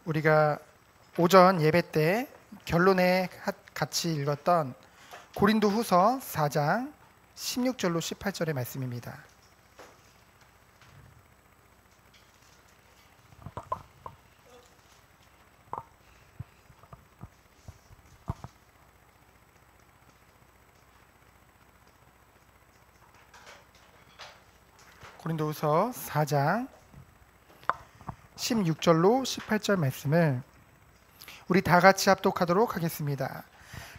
우리가 오전 예배 때 결론에 같이 읽었던 고린도후서 4장 16절로 18절의 말씀입니다. 고린도후서 4장 16절로 18절 말씀을 우리 다 같이 합독하도록 하겠습니다.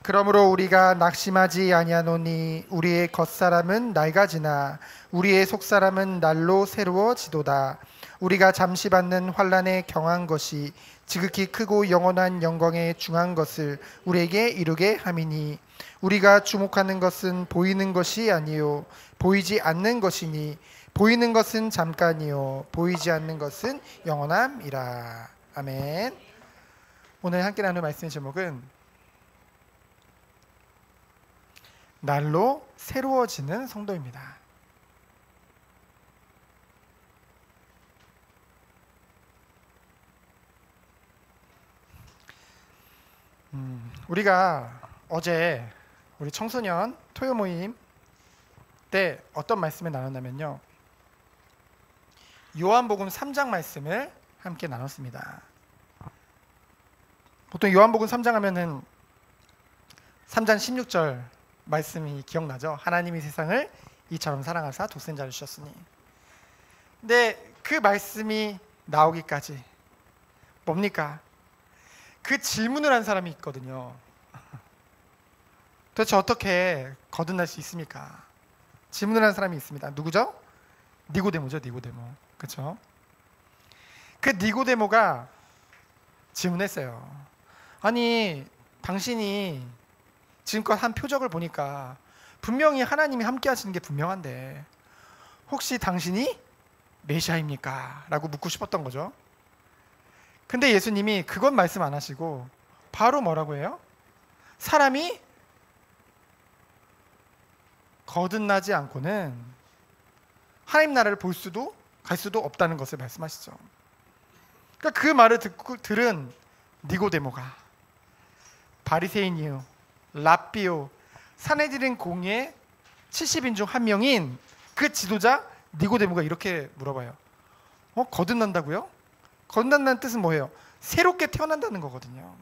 그러므로 우리가 낙심하지 아니하노니 우리의 겉사람은 낡아지나 우리의 속사람은 날로 새로워지도다. 우리가 잠시 받는 환난에 경한 것이 지극히 크고 영원한 영광에 중한 것을 우리에게 이루게 함이니 우리가 주목하는 것은 보이는 것이 아니요 보이지 않는 것이니 보이는 것은 잠깐이요 보이지 않는 것은 영원함이라. 아멘. 오늘 함께 나눌 말씀의 제목은 날로 새로워지는 성도입니다. 우리가 어제 우리 청소년 토요 모임 때 어떤 말씀을 나눴냐면요, 요한복음 3장 말씀을 함께 나눴습니다. 보통 요한복음 3장 하면은 3장 16절 말씀이 기억나죠? 하나님이 세상을 이처럼 사랑하사 독생자를 주셨으니. 근데 그 말씀이 나오기까지 뭡니까? 그 질문을 한 사람이 있거든요. 도대체 어떻게 거듭날 수 있습니까? 질문을 한 사람이 있습니다. 누구죠? 니고데모죠. 니고데모. 그렇죠? 그 니고데모가 질문했어요. 아니, 당신이 지금껏 한 표적을 보니까 분명히 하나님이 함께 하시는 게 분명한데 혹시 당신이 메시아입니까? 라고 묻고 싶었던 거죠. 근데 예수님이 그건 말씀 안 하시고 바로 뭐라고 해요? 사람이 거듭나지 않고는 하나님 나라를 볼 수도 갈 수도 없다는 것을 말씀하시죠. 그러니까 그 말을 들은 니고데모가 바리새인이요 랍비요 산헤드린 공의의 70인 중 한 명인 그 지도자 니고데모가 이렇게 물어봐요. 거듭난다고요? 거듭난다는 뜻은 뭐예요? 새롭게 태어난다는 거거든요.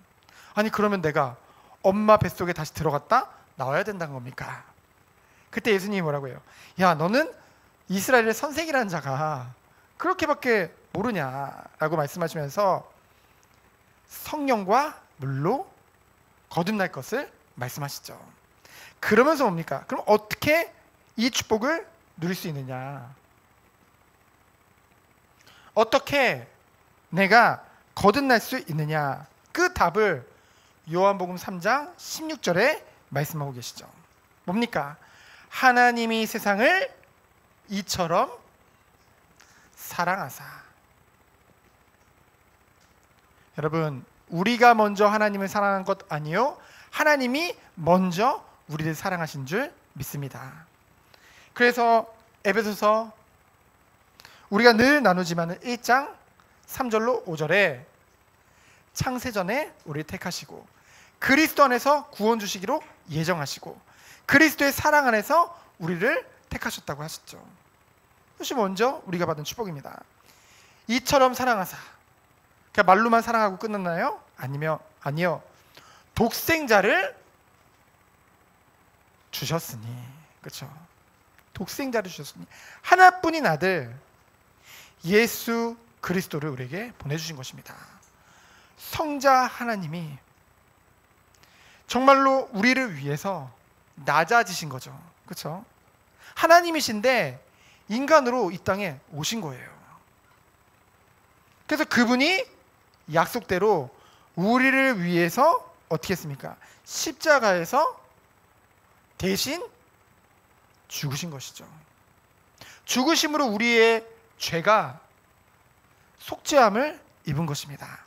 아니 그러면 내가 엄마 뱃속에 다시 들어갔다 나와야 된다는 겁니까? 그때 예수님이 뭐라고 해요? 야, 너는 이스라엘의 선생이라는 자가 그렇게밖에 모르냐라고 말씀하시면서 성령과 물로 거듭날 것을 말씀하시죠. 그러면서 뭡니까? 그럼 어떻게 이 축복을 누릴 수 있느냐? 어떻게 내가 거듭날 수 있느냐? 그 답을 요한복음 3장 16절에 말씀하고 계시죠. 뭡니까? 하나님이 세상을 이처럼 사랑하사. 여러분, 우리가 먼저 하나님을 사랑한 것 아니요 하나님이 먼저 우리를 사랑하신 줄 믿습니다. 그래서 에베소서 우리가 늘 나누지만 1장 3절로 5절에 창세전에 우리를 택하시고 그리스도 안에서 구원 주시기로 예정하시고 그리스도의 사랑 안에서 우리를 택하셨다고 하셨죠. 그것이 먼저 우리가 받은 축복입니다. 이처럼 사랑하사. 그냥 말로만 사랑하고 끝났나요? 아니요. 독생자를 주셨으니. 그렇죠? 독생자를 주셨으니 하나뿐인 아들 예수 그리스도를 우리에게 보내주신 것입니다. 성자 하나님이 정말로 우리를 위해서 낮아지신 거죠. 그렇죠? 하나님이신데 인간으로 이 땅에 오신 거예요. 그래서 그분이 약속대로 우리를 위해서 어떻게 했습니까? 십자가에서 대신 죽으신 것이죠. 죽으심으로 우리의 죄가 속죄함을 입은 것입니다.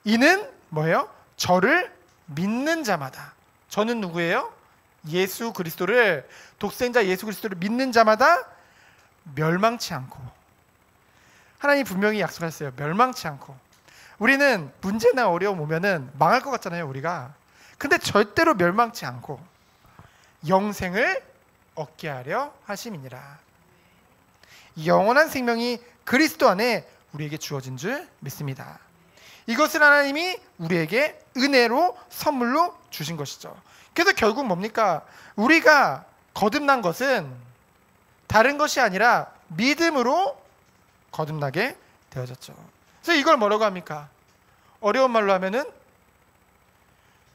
이는 뭐예요? 저를 믿는 자마다. 저는 누구예요? 예수 그리스도를, 독생자 예수 그리스도를 믿는 자마다 멸망치 않고 하나님이 분명히 약속하셨어요. 멸망치 않고. 우리는 문제나 어려움 오면은 망할 것 같잖아요, 우리가. 근데 절대로 멸망치 않고 영생을 얻게 하려 하심이니라. 영원한 생명이 그리스도 안에 우리에게 주어진 줄 믿습니다. 이것을 하나님이 우리에게 은혜로 선물로 주신 것이죠. 그래서 결국 뭡니까? 우리가 거듭난 것은 다른 것이 아니라 믿음으로 거듭나게 되어졌죠. 그래서 이걸 뭐라고 합니까? 어려운 말로 하면은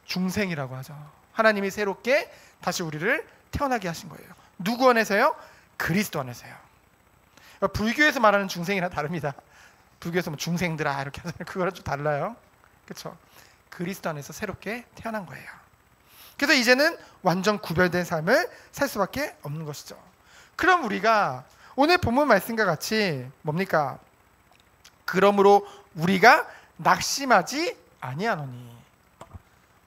중생이라고 하죠. 하나님이 새롭게 다시 우리를 태어나게 하신 거예요. 누구 안에서요? 그리스도 안에서요. 불교에서 말하는 중생이랑 다릅니다. 불교에서 뭐 중생들아 이렇게 하잖아요. 그거랑 좀 달라요. 그렇죠? 그리스도 안에서 새롭게 태어난 거예요. 그래서 이제는 완전 구별된 삶을 살 수밖에 없는 것이죠. 그럼 우리가 오늘 본문 말씀과 같이 뭡니까? 그러므로 우리가 낙심하지 아니하노니.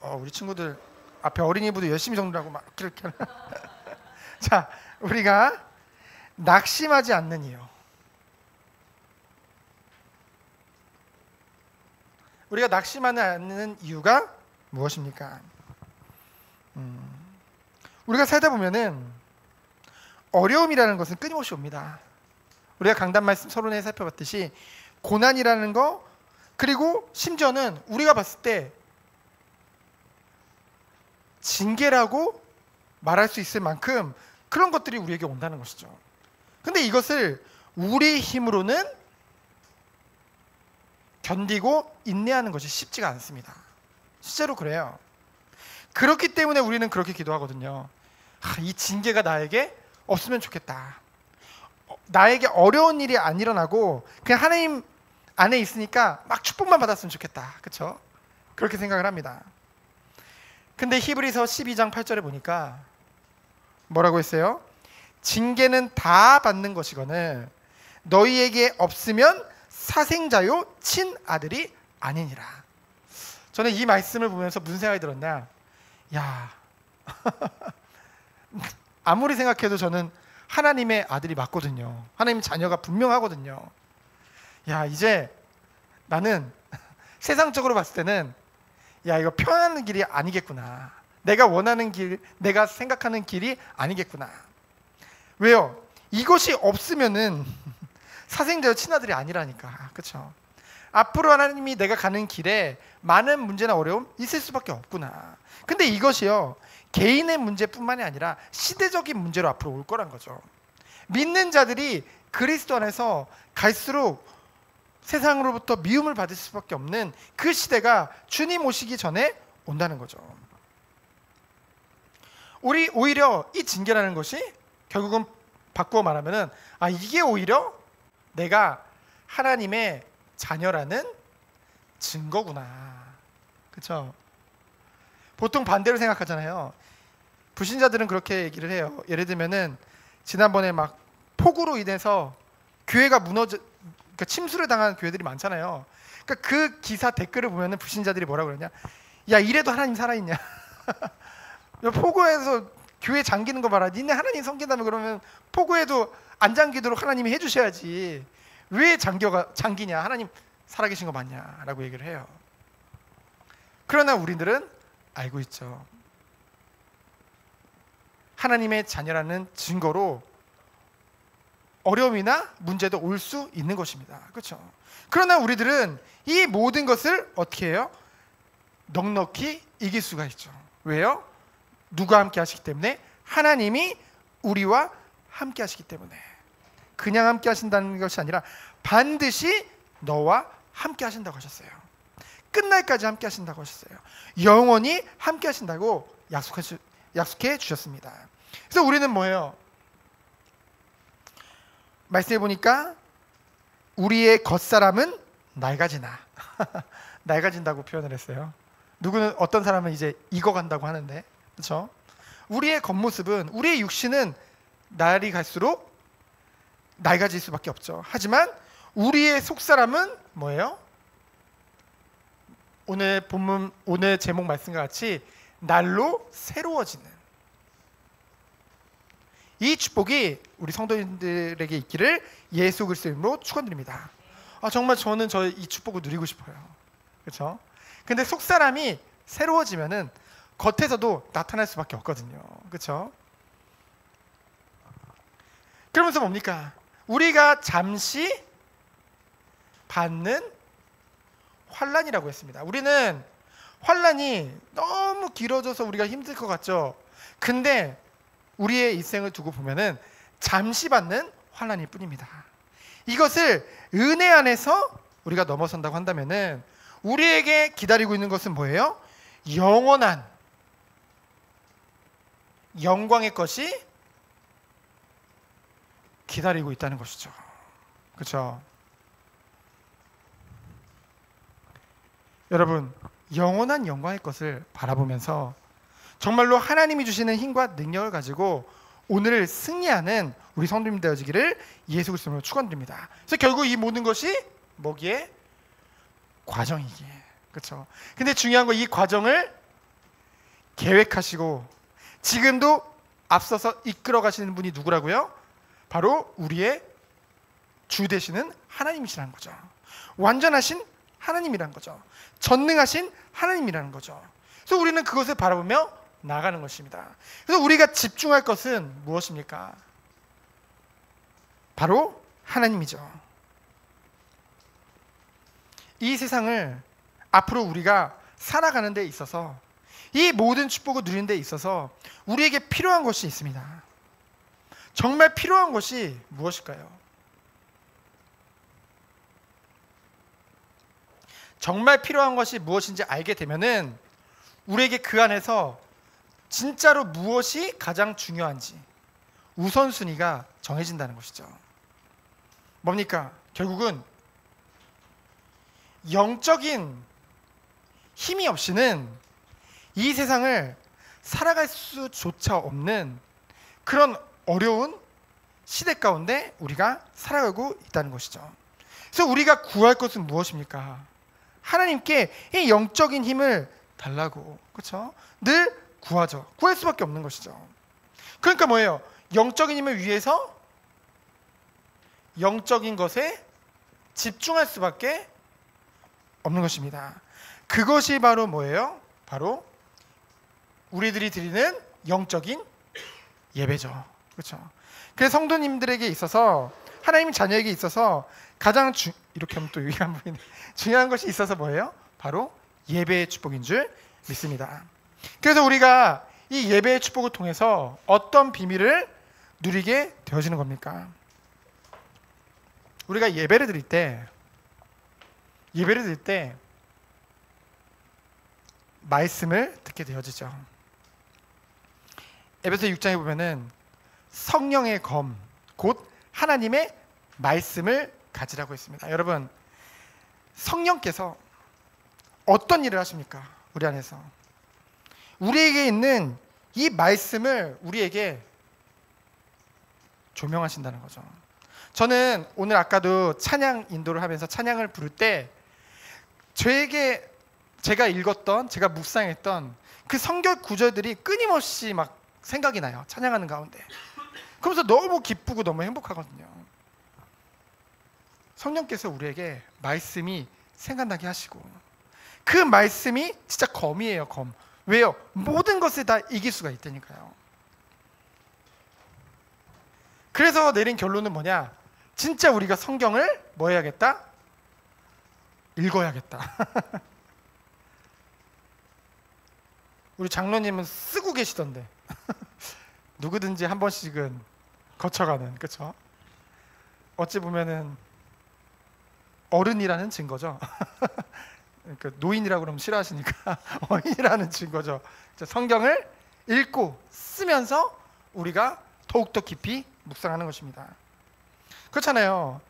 우리 친구들 앞에 어린이부도 열심히 정리하고 막 이렇게 자, 우리가 낙심하지 않는 이유. 우리가 낙심하지 않는 이유가 무엇입니까? 우리가 살다 보면은 어려움이라는 것은 끊임없이 옵니다. 우리가 강단 말씀 서론에 살펴봤듯이 고난이라는 거, 그리고 심지어는 우리가 봤을 때 징계라고 말할 수 있을 만큼 그런 것들이 우리에게 온다는 것이죠. 근데 이것을 우리 힘으로는 견디고 인내하는 것이 쉽지가 않습니다. 실제로 그래요. 그렇기 때문에 우리는 그렇게 기도하거든요. 이 징계가 나에게 없으면 좋겠다. 나에게 어려운 일이 안 일어나고 그냥 하나님 안에 있으니까 막 축복만 받았으면 좋겠다. 그렇죠? 그렇게 생각을 합니다. 근데 히브리서 12장 8절에 보니까 뭐라고 했어요? 징계는 다 받는 것이거늘 너희에게 없으면 사생자요 친아들이 아니니라. 저는 이 말씀을 보면서 무슨 생각이 들었냐? 야, 아무리 생각해도 저는 하나님의 아들이 맞거든요. 하나님 자녀가 분명하거든요. 야, 이제 나는 세상적으로 봤을 때는 야, 이거 편한 길이 아니겠구나. 내가 원하는 길, 내가 생각하는 길이 아니겠구나. 왜요? 이것이 없으면은 사생자요 친아들이 아니라니까. 그렇죠? 앞으로 하나님이 내가 가는 길에 많은 문제나 어려움 있을 수밖에 없구나. 근데 이것이요, 개인의 문제뿐만이 아니라 시대적인 문제로 앞으로 올 거란 거죠. 믿는 자들이 그리스도 안에서 갈수록 세상으로부터 미움을 받을 수밖에 없는 그 시대가 주님 오시기 전에 온다는 거죠. 우리 오히려 이 징계라는 것이 결국은 바꾸어 말하면은 이게 오히려 내가 하나님의 자녀라는 증거구나. 그렇죠? 보통 반대로 생각하잖아요. 불신자들은 그렇게 얘기를 해요. 예를 들면은 지난번에 막 폭우로 인해서 교회가 그러니까 침수를 당한 교회들이 많잖아요. 그러니까 그 기사 댓글을 보면은 불신자들이 뭐라고 그러냐? 야, 이래도 하나님 살아있냐? 폭우에서 교회 잠기는 거 봐라. 니네 하나님 섬긴다면 그러면 폭우에도 안 잠기도록 하나님이 해주셔야지. 왜 잠기냐? 하나님 살아계신 거 맞냐? 라고 얘기를 해요. 그러나 우리들은 알고 있죠. 하나님의 자녀라는 증거로 어려움이나 문제도 올 수 있는 것입니다. 그렇죠? 그러나 우리들은 이 모든 것을 어떻게 해요? 넉넉히 이길 수가 있죠. 왜요? 누가 함께 하시기 때문에? 하나님이 우리와 함께 하시기 때문에. 그냥 함께 하신다는 것이 아니라 반드시 너와 함께 하신다고 하셨어요. 끝날까지 함께 하신다고 하셨어요. 영원히 함께 하신다고 약속해 주셨습니다. 그래서 우리는 뭐예요? 말씀해 보니까 우리의 겉사람은 낡아지나 낡아진다고 표현을 했어요. 누구는 어떤 사람은 이제 익어간다고 하는데, 그렇죠? 우리의 겉모습은, 우리의 육신은 날이 갈수록 낡아질 수밖에 없죠. 하지만 우리의 속사람은 뭐예요? 오늘 본문, 오늘 제목 말씀과 같이 날로 새로워지는 이 축복이 우리 성도님들에게 있기를 예수 그리스도 이름으로 축원드립니다. 정말 저는 이 축복을 누리고 싶어요. 그렇죠? 근데 속 사람이 새로워지면은 겉에서도 나타날 수밖에 없거든요. 그렇죠? 그러면서 뭡니까? 우리가 잠시 받는 환난이라고 했습니다. 우리는 환난이 너무 길어져서 우리가 힘들 것 같죠? 근데 우리의 일생을 두고 보면은 잠시 받는 환난일 뿐입니다. 이것을 은혜 안에서 우리가 넘어선다고 한다면은 우리에게 기다리고 있는 것은 뭐예요? 영원한 영광의 것이 기다리고 있다는 것이죠. 그렇죠? 여러분, 영원한 영광의 것을 바라보면서 정말로 하나님이 주시는 힘과 능력을 가지고 오늘을 승리하는 우리 성도님 되어지기를 예수 그리스도로 축원드립니다. 그래서 결국 이 모든 것이 뭐기에? 과정이기에. 그렇죠? 근데 중요한 건 이 과정을 계획하시고 지금도 앞서서 이끌어 가시는 분이 누구라고요? 바로 우리의 주 되시는 하나님이시라는 거죠. 완전하신 하나님이라는 거죠. 전능하신 하나님이라는 거죠. 그래서 우리는 그것을 바라보며 나가는 것입니다. 그래서 우리가 집중할 것은 무엇입니까? 바로 하나님이죠. 이 세상을 앞으로 우리가 살아가는 데 있어서 이 모든 축복을 누리는 데 있어서 우리에게 필요한 것이 있습니다. 정말 필요한 것이 무엇일까요? 정말 필요한 것이 무엇인지 알게 되면은 우리에게 그 안에서 진짜로 무엇이 가장 중요한지 우선순위가 정해진다는 것이죠. 뭡니까? 결국은 영적인 힘이 없이는 이 세상을 살아갈 수조차 없는 그런 어려운 시대 가운데 우리가 살아가고 있다는 것이죠. 그래서 우리가 구할 것은 무엇입니까? 하나님께 이 영적인 힘을 달라고, 그렇죠? 늘 구하죠. 구할 수밖에 없는 것이죠. 그러니까 뭐예요? 영적인 힘을 위해서 영적인 것에 집중할 수밖에 없는 것입니다. 그것이 바로 뭐예요? 바로 우리들이 드리는 영적인 예배죠. 그렇죠? 그래서 성도님들에게 있어서 하나님 자녀에게 있어서 가장 이렇게 하면 또 위안 보이네. 중요한 것이 있어서 뭐예요? 바로 예배의 축복인 줄 믿습니다. 그래서 우리가 이 예배의 축복을 통해서 어떤 비밀을 누리게 되어지는 겁니까? 우리가 예배를 드릴 때 말씀을 듣게 되어지죠. 에베소 6장에 보면은 성령의 검, 곧 하나님의 말씀을 가지라고 했습니다. 여러분, 성령께서 어떤 일을 하십니까? 우리 안에서 우리에게 있는 이 말씀을 우리에게 조명하신다는 거죠. 저는 오늘 아까도 찬양 인도를 하면서 찬양을 부를 때 제가 읽었던, 제가 묵상했던 그 성경 구절들이 끊임없이 막 생각이 나요. 찬양하는 가운데. 그러면서 너무 기쁘고 너무 행복하거든요. 성령께서 우리에게 말씀이 생각나게 하시고 그 말씀이 진짜 검이에요. 검. 왜요? 모든 것을 다 이길 수가 있다니까요. 그래서 내린 결론은 뭐냐? 진짜 우리가 성경을 뭐 해야겠다? 읽어야겠다. 우리 장로님은 쓰고 계시던데 누구든지 한 번씩은 거쳐가는, 그렇죠? 어찌 보면은 어른이라는 증거죠. 그러니까 노인이라고 그러면 싫어하시니까 어린이라는 증거죠. 성경을 읽고 쓰면서 우리가 더욱더 깊이 묵상하는 것입니다. 그렇잖아요.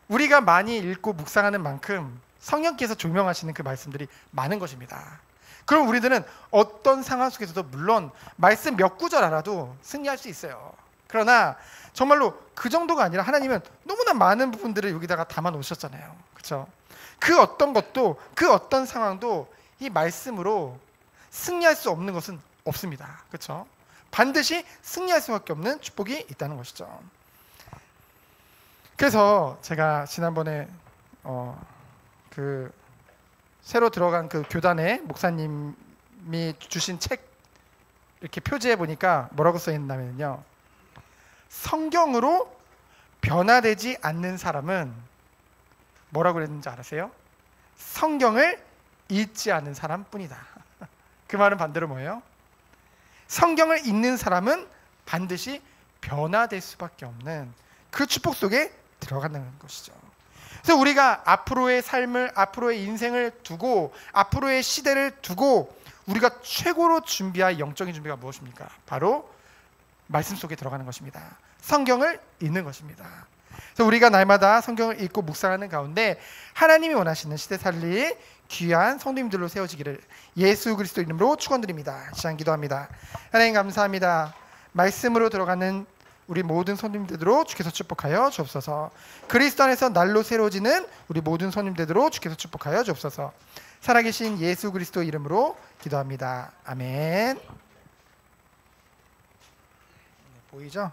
우리가 많이 읽고 묵상하는 만큼 성령께서 조명하시는 그 말씀들이 많은 것입니다. 그럼 우리들은 어떤 상황 속에서도 물론 말씀 몇 구절 알아도 승리할 수 있어요. 그러나 정말로 그 정도가 아니라 하나님은 너무나 많은 부분들을 여기다가 담아 놓으셨잖아요. 그렇죠? 그 어떤 것도, 그 어떤 상황도 이 말씀으로 승리할 수 없는 것은 없습니다. 그렇죠? 반드시 승리할 수밖에 없는 축복이 있다는 것이죠. 그래서 제가 지난번에 그 새로 들어간 그 교단에 목사님이 주신 책 이렇게 표지해 보니까 뭐라고 써 있냐면요, 성경으로 변화되지 않는 사람은 뭐라고 그랬는지 아세요? 성경을 읽지 않는 사람뿐이다. 그 말은 반대로 뭐예요? 성경을 읽는 사람은 반드시 변화될 수밖에 없는 그 축복 속에 들어간다는 것이죠. 그래서 우리가 앞으로의 삶을, 앞으로의 인생을 두고, 앞으로의 시대를 두고 우리가 최고로 준비할 영적인 준비가 무엇입니까? 바로 말씀 속에 들어가는 것입니다. 성경을 읽는 것입니다. 그래서 우리가 날마다 성경을 읽고 묵상하는 가운데 하나님이 원하시는 시대 살릴 귀한 성도님들로 세워지기를 예수 그리스도 이름으로 축원드립니다. 시간 기도합니다. 하나님 감사합니다. 말씀으로 들어가는 우리 모든 손님들로 주께서 축복하여 주옵소서. 그리스도 안에서 날로 새로워지는 우리 모든 손님들로 주께서 축복하여 주옵소서. 살아계신 예수 그리스도 이름으로 기도합니다. 아멘. 보이죠?